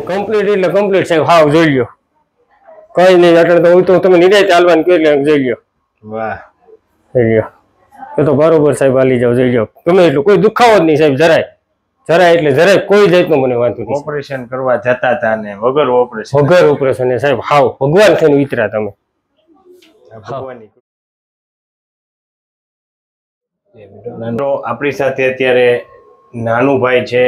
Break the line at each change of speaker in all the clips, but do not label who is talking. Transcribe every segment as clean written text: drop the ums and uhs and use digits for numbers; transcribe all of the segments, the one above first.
Complete એટલે complete સાહેબ હાવ જોઈ લ્યો કઈ નહીં એટલે તો તમે નિરાય ચાલવાનું કહો એટલે જોઈ લ્યો
વાહ
જોઈ લ્યો એ તો બરોબર સાહેબ હાલી જાવ જોઈ લ્યો ગમે એટલું કોઈ દુખાવો જ નહીં સાહેબ જરાય એટલે જરાય કોઈ જાતનો મને વાંધો નહીં
ઓપરેશન કરવા જતા હતા ને વગર
ઓપરેશન સાહેબ હાવ ભગવાન થઈને ઉતર્યા તમે
ભગવાનની આપણી સાથે અત્યારે નાનુભાઈ છે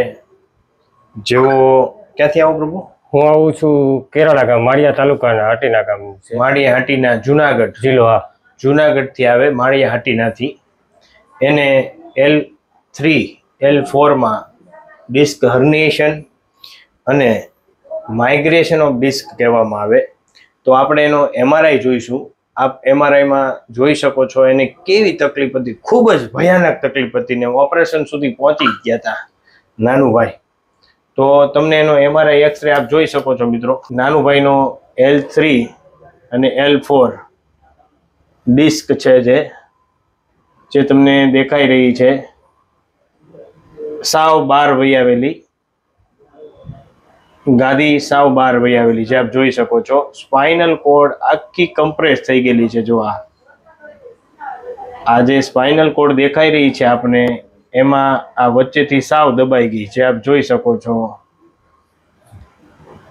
જેઓ ક્યાંથી આવો પ્રભુ?
હું આવું છું કેરાળા ગામ માળિયા તાલુકાના હાટીના ગામ છે.
માળિયા હાટીના જુનાગઢ
જિલ્લો. હા,
જુનાગઢ થી આવે માળિયા હાટીનાથી. એને L3 L4 માં ડિસ્ક હર્નિએશન અને માઇગ્રેશન ઓફ ડિસ્ક કહેવામાં આવે. તો આપણે એનો MRI જોઈશું. આપ MRI માં જોઈ શકો છો એને કેવી તકલીફ હતી. ખૂબ જ ભયાનક તકલીફ હતી ને ઓપરેશન સુધી પહોંચી ગયા હતા નાનુભાઈ. તો તમને એનો MRI એક્સરે આપ જોઈ શકો છો મિત્રો. નાનુભાઈનો L3 અને L4 ડિસ્ક છે જે તમને દેખાઈ રહી છે સાવ બહાર વહી આવેલી, ગાદી સાવ બહાર વહી આવેલી છે આપ જોઈ શકો છો. સ્પાઇનલ કોર્ડ આખી કમ્પ્રેસ થઈ ગયેલી છે. જો આ જે સ્પાઇનલ કોર્ડ દેખાઈ રહી છે આપને એમાં આ વચ્ચેથી સાવ દબાઈ ગઈ છે આપ જોઈ શકો છો.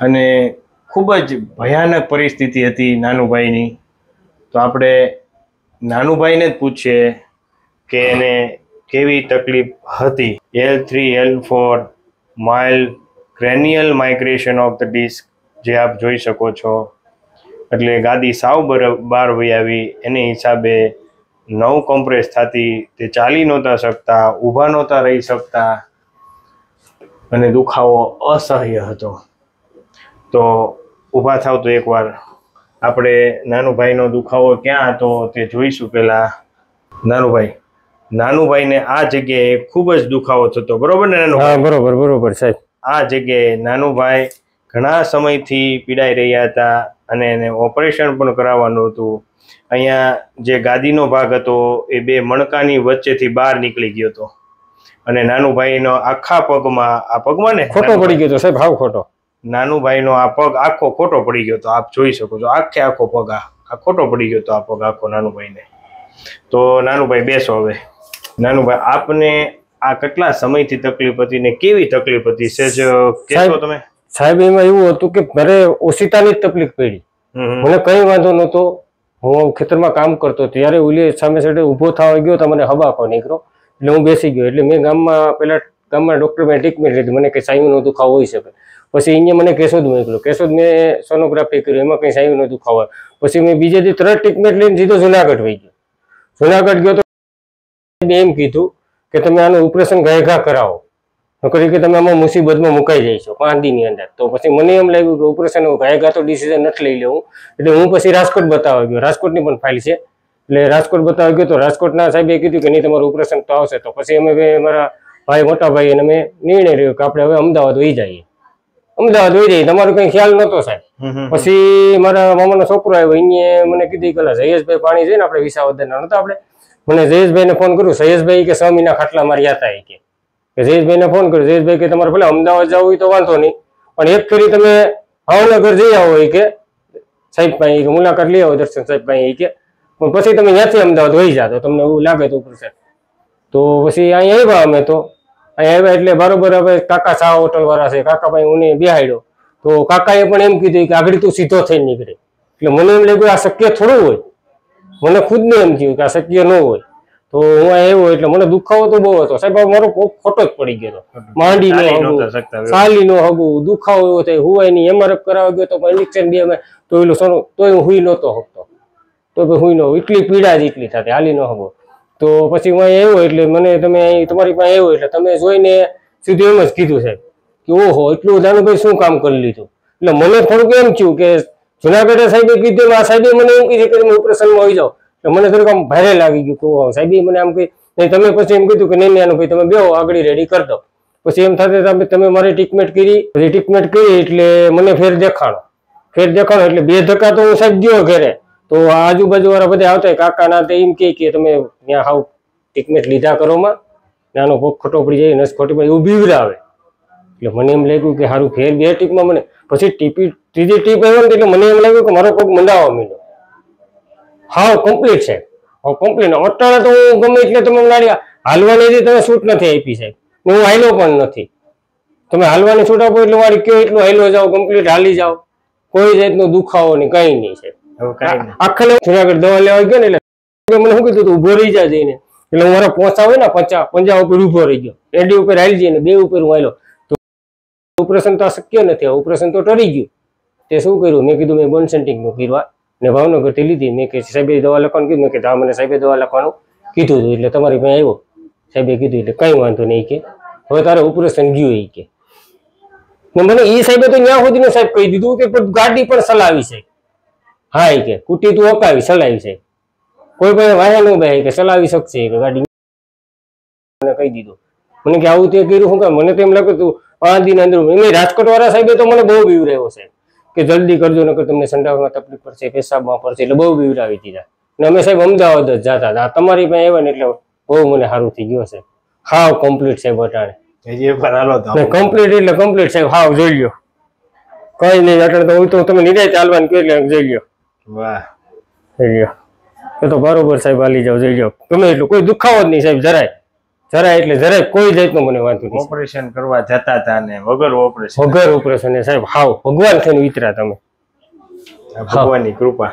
અને ખૂબ જ ભયાનક પરિસ્થિતિ હતી નાનુભાઈની. તો આપણે નાનુભાઈને જ પૂછીએ કે એને કેવી તકલીફ હતી. L3 L4 mild cranial migration of the disc જે આપ જોઈ શકો છો. એટલે ગાદી સાવ બહાર વહી આવી. એને હિસાબે નવ કોમ્પ્રેસ થતી, તે ચાલી નહોતા શકતા, ઊભા નહોતા રહી શકતા અને દુખાવો અસહ્ય હતો. તો ઊભા થાવ તો એકવાર આપણે નાનુભાઈનો દુખાવો ક્યાં હતો તે જોઈશું. પહેલા નાનુભાઈને આ જગ્યાએ ખૂબ જ દુખાવો થતો, બરોબર ને નાનુભાઈ?
બરોબર સાહેબ.
આ જગ્યાએ નાનુભાઈ ઘણા સમયથી પીડાઈ રહ્યા હતા અને એને ઓપરેશન પણ કરાવવાનું હતું. અહીંયા જે ગાદીનો ભાગ હતો એ બે મણકાની વચ્ચેથી બહાર નીકળી ગયો હતો અને નાનુભાઈનો આખા પગમાં ને
ખોટો પડી ગયો હતો સાહેબ, હાવ ખોટો.
નાનુભાઈનો આ પગ આખો ખોટો પડી ગયો હતો આપ જોઈ શકો છો. આખો પગ આ ખોટો પડી ગયો હતો આ પગ આખો નાનુભાઈને. તો નાનુભાઈ બેસો હવે. નાનુભાઈ આપને આ કેટલા સમયથી તકલીફ હતી ને કેવી તકલીફ હતી સેજ કહેશો તમે?
સાહેબ એમાં એવું હતું કે ઘરે ઓશિતાની જ તકલીફ પડી. મને કઈ વાંધો નતો. હું ખેતરમાં કામ કરતો ત્યારે ઓલી સામે સાઈડે ઊભો થવા ગયો તો મને હબાકો નીકળ્યો એટલે હું બેસી ગયો. એટલે મેં ગામમાં ડોક્ટર મેં ટ્રીટમેન્ટ લીધી. મને કે સાયુનો દુખાવો હોઈ શકે. પછી અહીંયા મને કેશોદ મોકલ્યો. કેશોદ મેં સોનોગ્રાફી કર્યું, એમાં કંઈ સાયુનો દુખાવો. પછી મેં બીજે દી 3 ટ્રીટમેન્ટ લઈને સીધો જુનાગઢ વહી ગયો. જુનાગઢ ગયો તો એમ કીધું કે તમે આનું ઓપરેશન ઘા કરાવો, નકરી કે તમે આમાં મુસીબતમાં મુકાઈ જઈશો 5 દિનની અંદર. તો પછી મને એમ લાગ્યું કે ઓપરેશન ઘા તો ડિસિઝન નથી લઈ લેવું. એટલે હું પછી રાજકોટ બતાવવા ગયો. રાજકોટની પણ ફાઇલ છે એટલે રાજકોટ બતાવવા ગયો તો રાજકોટના સાહેબે કીધું કે નહીં તમારું ઓપરેશન તો આવશે. તો પછી અમે મારા મોટા ભાઈ અને મેં નિર્ણય રહ્યો કે આપણે હવે અમદાવાદ વહી જઈએ. તમારો કઈ ખ્યાલ નતો સાહેબ. પછી મારા મામાનો છોકરો આવ્યો, એને મને કીધું કે જયેશભાઈ પાણી છે ને આપણે વિસાવદરના નતા આપણે, મને જયેશભાઈને ફોન કર્યો. જયેશભાઈ કે 6 મહિના ખાટલા મારી હતા કે જયેશભાઈને ફોન કર્યો. જયેશભાઈ કે તમારે ભલે અમદાવાદ જવું હોય તો વાંધો નહીં, પણ એક ફેરી તમે ભાવનગર જઈ આવો કે સાહેબ પાસે મુલાકાત લઈ આવો દર્શન સાહેબ પાસે કે, પણ પછી તમે ત્યાંથી અમદાવાદ વહી જાતો તમને એવું લાગે તો ઓપરેશન. તો પછી અહીંયા આવ્યા અમે. તો અહીંયા આવ્યા એટલે બરોબર હવે કાકા શાહ હોટલ વાળા છે, કાકા ભાઈ હું બેહાડ્યો. તો કાકાએ પણ એમ કીધું કે આગળ તું સીધો થઈને નીકળે, એટલે મને એમ લાગ્યું આ શક્ય થોડું હોય, મને ખુદને એમ થયું કે આ શક્ય ન હોય. તો હું આવ્યો એટલે મને દુખાવો તો બહુ હતો સાહેબ, મારો ખોટો જ પડી ગયો હતો. માંડી નો હગું, સાલી નો હગું, દુખાવો એવો થાય, હુવાય નહીં. MRF કરાવવા ગયો તો ઇન્જેક્શન બે તો એલો સોનો તોય હું હુઈ નહોતો શકતો, તો હુઈ નો એટલી પીડા જ એટલી થતી, હાલી ન હગો. તો પછી હું આવ્યો એટલે મને તમે તમારી પાસે આવ્યો એટલે તમે જોઈને સીધું એમ જ કીધું સાહેબ કે ઓહો એટલું નાનુભાઈ શું કામ કરી લીધું. એટલે મને થોડુંક એમ થયું કે જુનાગઢ સાહેબે કીધું, આ સાહેબે મને એમ કીધું કે તમે ઓપરેશનમાં આવી જાઓ. એટલે મને થોડુંક આમ ભારે લાગી ગયું કે સાહેબે મને આમ કહી, તમે પછી એમ કીધું કે નહીં નાનુભાઈ તમે બેહો આગળ રેડી કરી દો. પછી એમ થતું તમે મારી ટ્રીટમેન્ટ કરી, પછી ટ્રીટમેન્ટ કરી એટલે મને ફેર દેખાણો એટલે 2 ધક્કા તો હું સાહેબ ગયો ઘરે. તો આજુબાજુ વાળા બધા આવતા કાકા ના એમ કે તમે ત્યાં હાવ ટ્રીટમેન્ટ લીધા કરોમાં, નાનો પગ ખોટો પડી જાય, નસ ખોટી પડી, એવું બીવરાવે. એટલે મને એમ લાગ્યું કે સારું ફેર 2 ટીપમાં મને પછી ત્રીજી ટીપ આવ્યો ને એટલે મને એમ લાગ્યું કે મારો પગ મંડાવવા માંડ્યો. હાવ કમ્પ્લીટ સાહેબ, હાવ કમ્પ્લીટ. અત્યારે તો હું ગમે એટલે તમે લાડી હાલવાની તમે છૂટ નથી આપી સાહેબ, હું હાલ્યો પણ નથી. તમે હાલવાની છૂટ આપો એટલે મારી કયો એટલું હાલ્યો જાઓ, કમ્પ્લીટ હાલી જાઓ, કોઈ જાતનો દુખાવો નહીં, કઈ નહીં સાહેબ. આખા જુનાગઢ દવા લેવા ગયો ને એટલે મને શું કીધું તું ઉભો રહી જાય જઈને. એટલે હું મારા પહોંચા હોય ને 50 ઉપર ઉભો રહી ગયો, એડી ઉપર હાલી જઈને 2 ઉપર હું હાલ્યો. તો ઓપરેશન તો શક્ય નથી, ઓપરેશન તો ટળી ગયું. તે શું કર્યું, મેં કીધું મેં બોનસેન્ટિંગ નું કર્યું ને ભાવનગરથી લીધી. મેં કે સાહેબે દવા લખવાનું કીધું, મેં કીધું મને સાહેબે દવા લખવાનું કીધું હતું એટલે તમારી પાસે આવ્યો. સાહેબે કીધું એટલે કઈ વાંધો નહીં કે હવે તારે ઓપરેશન ગયું એ કે. મને એ સાહેબે તો ત્યાં સુધી સાહેબ કહી દીધું કે ગાડી પણ ચલાવી છે. હા એ કે કુટી તું અકાવી ચલાવી છે, કોઈ પણ વાયા નો બે કે ચલાવી શકશે કે ગાડી. મને કહી દીધું. મને કે આવું તે કર્યું શું કામ, મને તો એમ લાગે તું 5 દિન અંદર. એમ રાજકોટ વાળા સાહેબે તો મને બહુ બીવરાવ્યો છે કે જલ્દી કરજો નકર તમને સંડાસમાં તકલીફ પડશે, પેશાબમાં પડશે, એટલે બહુ બીવરાવી દીધા. ને અમે સાહેબ અમદાવાદ જ જતા હતા, તમારી પાસે આવ્યા ને એટલે બહુ મને સારું થઈ ગયો છે. હાવ કમ્પ્લીટ સાહેબ અટાણે કમ્પ્લીટ એટલે કમ્પ્લીટ સાહેબ, હાવ જોઈ લ્યો કઈ નહીં. અટાણે તો તમે નિરાય ચાલવાનું કહ્યું એટલે જોઈ લ્યો. વાહ જોઈ લ્યો, એ તો બરોબર સાહેબ હાલી જાવ, જોઈ લ્યો ગમે એટલું, કોઈ દુખાવો જ નહીં સાહેબ જરાય એટલે જરાય કોઈ જાતનો મને વાંધો નહીં.
ઓપરેશન કરવા જતા હતા ને વગર
ઓપરેશન સાહેબ હાવ ભગવાન થઈને ઉતર્યા તમે.
ભગવાનની
કૃપા,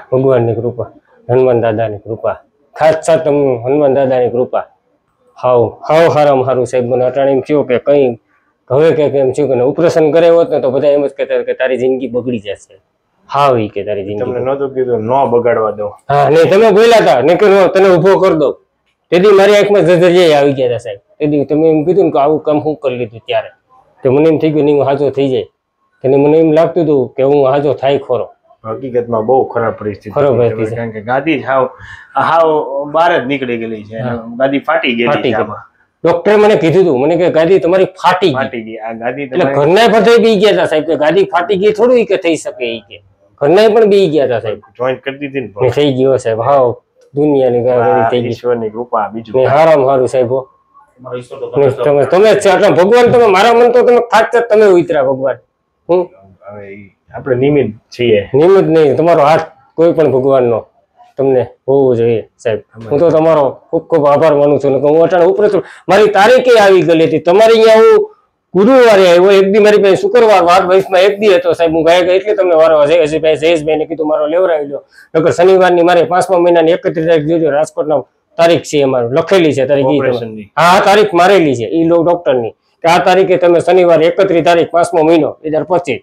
હનુમાન દાદાની કૃપા, ખાસ તમે હનુમાન દાદાની કૃપા. હાવ હારામાં સારું સાહેબ. મને અટાણે એમ થયું કે કઈ હવે કે એમ થયું કે ઓપરેશન કરે હોત ને તો બધા એમ જ કહેતા કે તારી જિંદગી બગડી જશે. હાવ ઈ કે તારી જિંદગી
તમને નહોતું કીધું ન બગાડવા દો.
હા નહીં તમે બોલ્યા હતા ને કે તને ઉભો કરી દો. તેથી મારી આંખમાં જજરિયા આવી ગયા હતા સાહેબ. તેથી તમે એમ કીધું ને કે આવું કામ હું કરી લીધું ત્યારે તો મને એમ થઈ ગયું નહીં હું હાજો થઈ જાય. અને મને એમ લાગતું હતું કે હું હાજો થાય ખરો.
હકીકતમાં બહુ ખરાબ પરિસ્થિતિ, કારણ કે ગાદી હાવ બહાર જ નીકળી ગયેલી છે, ગાદી ફાટી ગયેલી છે.
ડોક્ટરે મને કીધું હતું, મને કે ગાદી તમારી ફાટી ગઈ. આ ગાદી એટલે ઘરના બધા બી ગયા હતા સાહેબ કે ગાદી ફાટી ગઈ થોડું કે થઈ શકે એ કે ઘરના પણ બી ગયા હતા સાહેબ.
જોઈન્ટ કરી દીધી ને
થઈ ગયો સાહેબ. હાવ દુનિયાની ગાડી થઈ ગઈ.
ઈશ્વરની કૃપા, બીજું
હારામ હારું સાહેબ. તમે ભગવાન તમે મારા મન તો તમે ખાત તમે ઉતરા ભગવાન. હું
આપણે નિમિત્ત છીએ.
નિમિત્ત નહીં, તમારો હાથ કોઈ પણ ભગવાનનો તમને હોવો જોઈએ સાહેબ. હું તો તમારો ખૂબ ખૂબ આભાર માનું છું. હું અટાણે ઉપરે મારી તારીખે આવી ગયેલી હતી તમારી અહીંયા. હું ગુરુવારે આવ્યો, એક દી મારી પાસે શુક્રવાર વાર 22માં એક દી હતો સાહેબ. હું ગયા ગયા એટલે તમને વારો જયેશભાઈ ને કીધું મારો લેવરાવી લો. નકર શનિવારની મારે 5મા મહિનાની 31 તારીખ જોજો, રાજકોટના તારીખ છે અમારું લખેલી છે તારીખ. હા તારીખ મારેલી છે એ ડોક્ટરની કે આ તારીખે તમે શનિવાર 31 તારીખ 5મો મહિનો 2025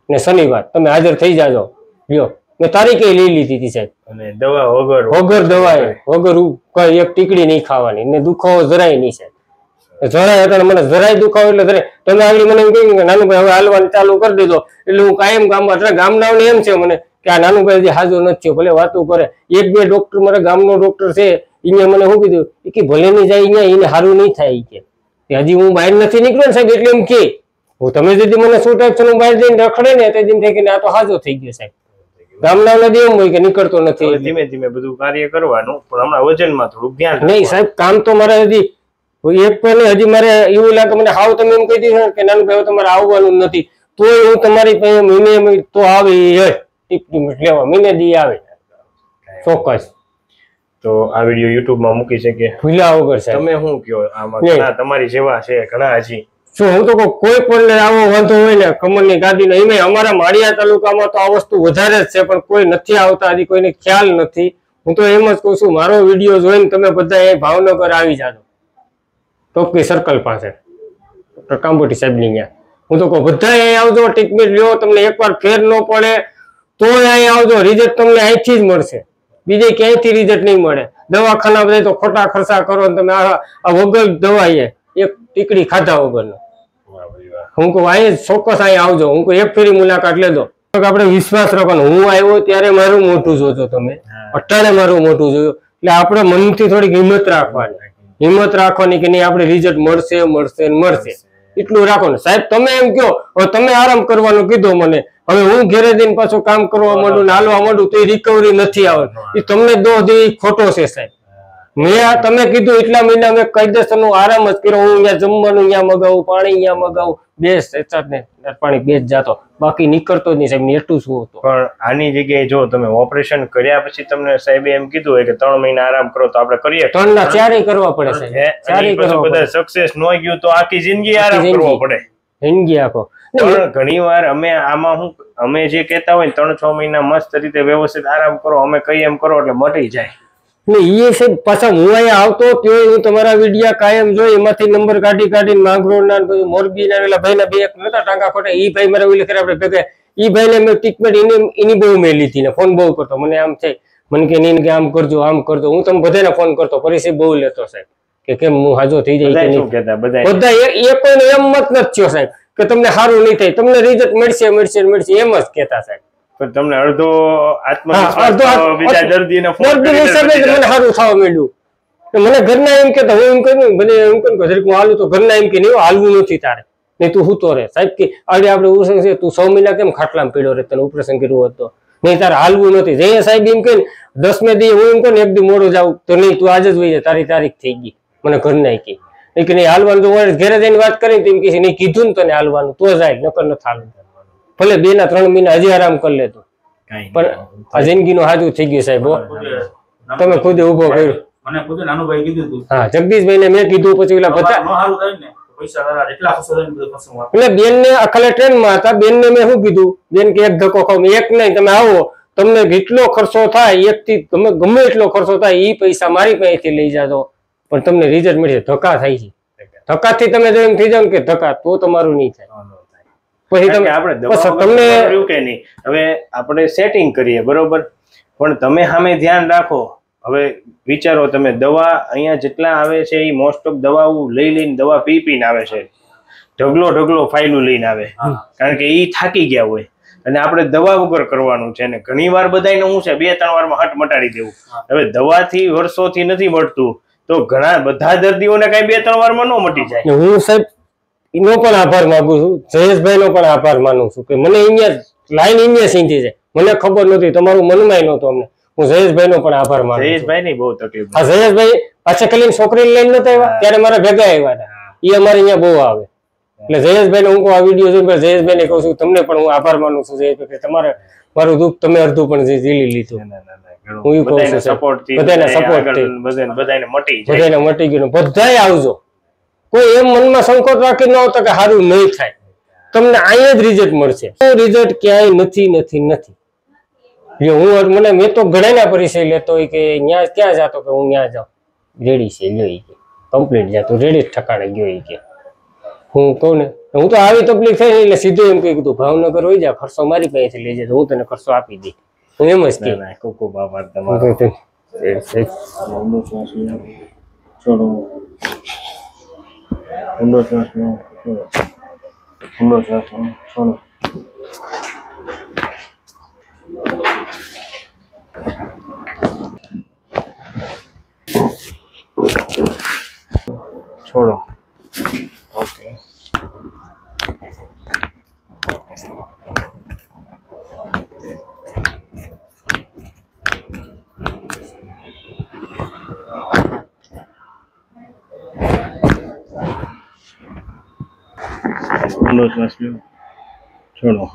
ને શનિવાર તમે હાજર થઈ જાજો. લ્યો મેં તારીખે લઈ લીધી હતી સાહેબ.
અને દવા
વગર દવાએ વગર કઈ એક ટીકડી નહીં ખાવાની ને દુખાવો જરાય નહીં સાહેબ. જરાય એટલે મને જરાય દુખાવો એટલે જરાય. તમે આગળ મને એમ કહ્યું કે નાનુભાઈ હવે હાલવાનું ચાલુ કરી દીધો એટલે હું કાયમ ગામમાં ગામડાઓને એમ છે મને કે આ નાનુભાઈ હજી હાજર નથી થયો, ભલે વાતું કરે. 1-2 ડોક્ટર મારા ગામનો ડોક્ટર છે એને મને શું કીધું કે ભલે નહીં જાય અહીંયા એને સારું નહીં થાય કે હજી હું બહાર નથી નીકળ્યો ને સાહેબ એટલે એમ કે હું તમે যদি મને શું ટાઈપ છે હું બહાર જઈને રખડે ને તે દિન થાય કે આ તો હાજો થઈ ગયો સાહેબ. ગામના એમ હોય કે નીકળતો નથી.
ધીમે ધીમે બધું કાર્ય કરવાનું, પણ હમણાં વજનમાં થોડુંક ધ્યાન
નહીં સાહેબ. કામ તો મારે હજી એક પહેલે હજી મારે એવું લાગે મને હાવ તમે એમ કહી દીધું કે નાનું ભાઈ તમારે આવવાનું નથી તોય હું તમારી પાસે મહિને તો આવી ટીપ લેવા મહિને દી આવે ચોક્કસ.
તો આ વિડીયો YouTube માં મૂકી શકે
ભૂલ્યા વગર સાહેબ.
તમે શું કહો આમાં? તમારી સેવા છે ઘણા હજી
શું હું તો કહું, કોઈ પણ આવો વાંધો હોય ને કમરની ગાદીનો, એમાં અમારા માળિયા તાલુકામાં તો આ વસ્તુ વધારે જ છે, પણ કોઈ નથી આવતા, હજી કોઈને ખ્યાલ નથી. હું તો એમ જ કહું છું, મારો વિડીયો જોઈને તમે બધા એ ભાવનગર આવી જાજો, ટોપકી સર્કલ પાસે કાંબોટી સાહેબની ત્યાં. હું તો કહું બધા અહીં આવજો, ટ્રીટમેન્ટ લ્યો, તમને એકવાર ફેર ન પડે તો અહીં આવજો, રિઝલ્ટ તમને અહીંથી જ મળશે, બીજે ક્યાંયથી રિઝલ્ટ નહીં મળે. દવાખાના બધા તો ખોટા ખર્ચા કરો ને તમે આ વગર દવા એક ટીકડી ખાધા વગરનો. હું કહું અહીં ચોક્કસ અહીં આવજો, હું કહું એક ફેરી મુલાકાત લેજો. આપણે વિશ્વાસ રાખવાનો. હું આવ્યો ત્યારે મારું મોઢું જોજો તમે, અટાણે મારું મોઢું જોયું, એટલે આપણે મનથી થોડીક હિંમત રાખવાની કે નહીં આપણે રિઝલ્ટ મળશે મળશે મળશે એટલું રાખો ને. સાહેબ તમે એમ કહો, હવે તમે આરામ કરવાનું કીધો મને, હવે હું ઘેરે જઈને પાછું કામ કરવા માંડું ને હાલવા માંડું તો એ રિકવરી નથી આવે, એ તમને દોષ દે ખોટો છે સાહેબ. મેં તમે કીધું એટલા મહિના મેં કાયદેસરનો આરામ જ કર્યો. હું અહીંયા જમવાનું અહીંયા મગાવું, પાણી અહીંયા મગાવું, બેસ ને પાણી બેસ જાતો, બાકી નીકળતો જ નહીં સાહેબ. એટલું શું હતું.
પણ આની જગ્યાએ જો તમે ઓપરેશન કર્યા પછી તમને સાહેબે એમ કીધું હોય કે 3 મહિના આરામ કરો તો આપણે કરીએ,
3 ના 4 કરવા પડે સાહેબ. 4 કરવા
બધા સક્સેસ ન ગયું તો આખી જિંદગી આરામ કરવો પડે.
જિંદગી આખો.
ઘણી વાર અમે આમાં અમે જે કહેતા હોય 3-6 મહિના મસ્ત રીતે વ્યવસ્થિત આરામ કરો, અમે કઈ એમ કરો એટલે મટી જાય.
એ સાહેબ પાછા હું અહીંયા આવતો તો હું તમારા વિડીયા કાયમ જોઈ, એમાંથી નંબર કાઢીને માંગરોળ ના મોરબી ના પેલા ભાઈ ના 2 નતા ટાંકા ખોટા, ઈ ભાઈ મારા ઓલી ખરા આપણે ભેગા, ઈ ભાઈ ને મેં ટ્રીટમેન્ટ એની બહુ મેં લીધી ને ફોન બહુ કરતો, મને આમ થાય મને કે નહીં કે આમ કરજો આમ કરજો. હું તમે બધાને ફોન કરતો, પરિચય બહુ લેતો સાહેબ કે કેમ હું હાજો થઈ જાય. બધા એ કોઈને એમ મત નથી થયો સાહેબ કે તમને સારું નહીં થાય, તમને રિઝલ્ટ મળશે મળશે મળશે એમ જ કહેતા સાહેબ.
પણ તમને અડધો આત્મવિશ્વાસ બીજા દર્દીને
મને સારું થવા માંડ્યું. મને ઘરના એમ કેતા, હું એમ કહ્યું મને એમ કહું કે હું હાલું તો ઘરના એમ કે નહીં હાલવું નથી તારે, નહીં તું હુતો રહે સાહેબ કે આડે આપણે તું 6 મહિના કેમ ખાટલામાં પીડ્યો રહે, તને ઓપરેશન કર્યું હતું નહીં, તારે હાલવું નથી. જઈએ સાહેબ એમ કહે 10મે દી હું એમ કહું ને 1 દી મોડું જાઉં તો નહીં તું આજે જ વહી જાય, તારી તારીખ થઈ ગઈ. મને ઘરના કે નહીં હાલવાનું, તો ઘેરે જઈને વાત કરી તેમ કે નહીં કીધું ને તને હાલવાનું તો જાય, નકર નથી હાલવું. ભલે 2 ના 3 મહિના હજી આરામ કરી લેતો, પણ આ જિંદગીનું હાજુ થઈ ગયું સાહેબ. તમે ખુદ ઉભો કર્યો.
મને ખુદ નાનુભાઈ કીધું હતું.
હા જગદીશભાઈ ને મેં કીધું, પછી ઓલા બધા
સારું થાય ને પૈસા તારા એટલા ખર્ચો થાય ને બધું ખર્ચો
એટલે બેન ને અખલે ટ્રેન માં હતા, બેન ને મેં શું કીધું, બેન કે એક ધક્કો ખાવ, એક નહીં તમે આવો, તમને જેટલો ખર્ચો થાય એક થી ગમે એટલો ખર્ચો થાય એ પૈસા મારી પાસેથી લઈ જાજો, પણ તમને રિઝલ્ટ મળશે. ધક્કા થાય છે, ધક્કાથી તમે જો એમ થઈ જાવ કે ધક્કા તો તમારું નહીં થાય. પછી તમે
તમને કે નહીં હવે આપણે સેટિંગ કરીએ બરોબર, પણ તમે સામે ધ્યાન રાખો. હવે વિચારો તમે દવા અહીંયા જેટલા આવે છે એ મોસ્ટ ઓફ દવાઓ લઈને દવા પીને આવે છે, ઢગલો ફાઇલો લઈને આવે, કારણ કે એ થાકી ગયા હોય અને આપણે દવા વગર કરવાનું છે. ને ઘણી વાર બધાને શું છે 2-3 વારમાં હટ મટાડી દેવું. હવે દવાથી વર્ષોથી નથી મળતું તો ઘણા બધા દર્દીઓને કઈ 2-3 વારમાં ન મટી જાય.
હું સાહેબ એનો પણ આભાર માંગુ છું, જયેશભાઈ નો પણ આભાર માનું છું કે મને અહીંયા લાઈન અહીંયા સીધી છે, મને ખબર નહોતી, તમારું મનમાં નહોતું અમને. હું જયેશભાઈ નો પણ આભાર માનું.
જયેશભાઈ ની બહુ તકલીફ.
હા જયેશભાઈ પાછા કલીન છોકરી લઈને નતા આવ્યા ત્યારે મારા ભેગા આવ્યા હતા, એ અમારે અહીંયા બહુ આવે. એટલે જયેશભાઈ ને હું આ વિડીયો જોઈને જયેશભાઈ ને કહું છું તમને પણ હું આભાર માનું છું જયેશભાઈ કે તમારે મારું દુઃખ તમે અડધું પણ ઝીલી લીધું. હું કહું છું બધાને સપોર્ટ
બધાને
મટી ગયું. બધાય આવજો, કોઈ એમ મનમાં સંકોચ રાખી ન હોતા કે સારું નહીં થાય, તમને અહીંયા જ રિઝલ્ટ મળશે. રિઝલ્ટ ક્યાંય નથી. હું મને મેં તો ઘણા પરિચય લેતો હોય કે ત્યાં ક્યાં જતો કે હું ત્યાં જાઉં, રેડી છે લ્યો કે કમ્પ્લીટ જતો રેડી જ ઠકાણે ગયો કે. હું કહું ને હું તો આવી તકલીફ થઈ એટલે સીધું એમ કહી કીધું ભાવનગર હોય જા, ખર્ચો મારી પાસેથી લઈ જાય, હું તને ખર્ચો આપી દઈ. હું એમ જ કહી
ખૂબ આભાર તમારો. છોડો. ઓકે છોડો.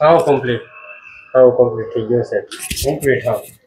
હાવ કમ્પ્લીટ થઈ ગયો છે કમ્પ્લીટ હાવ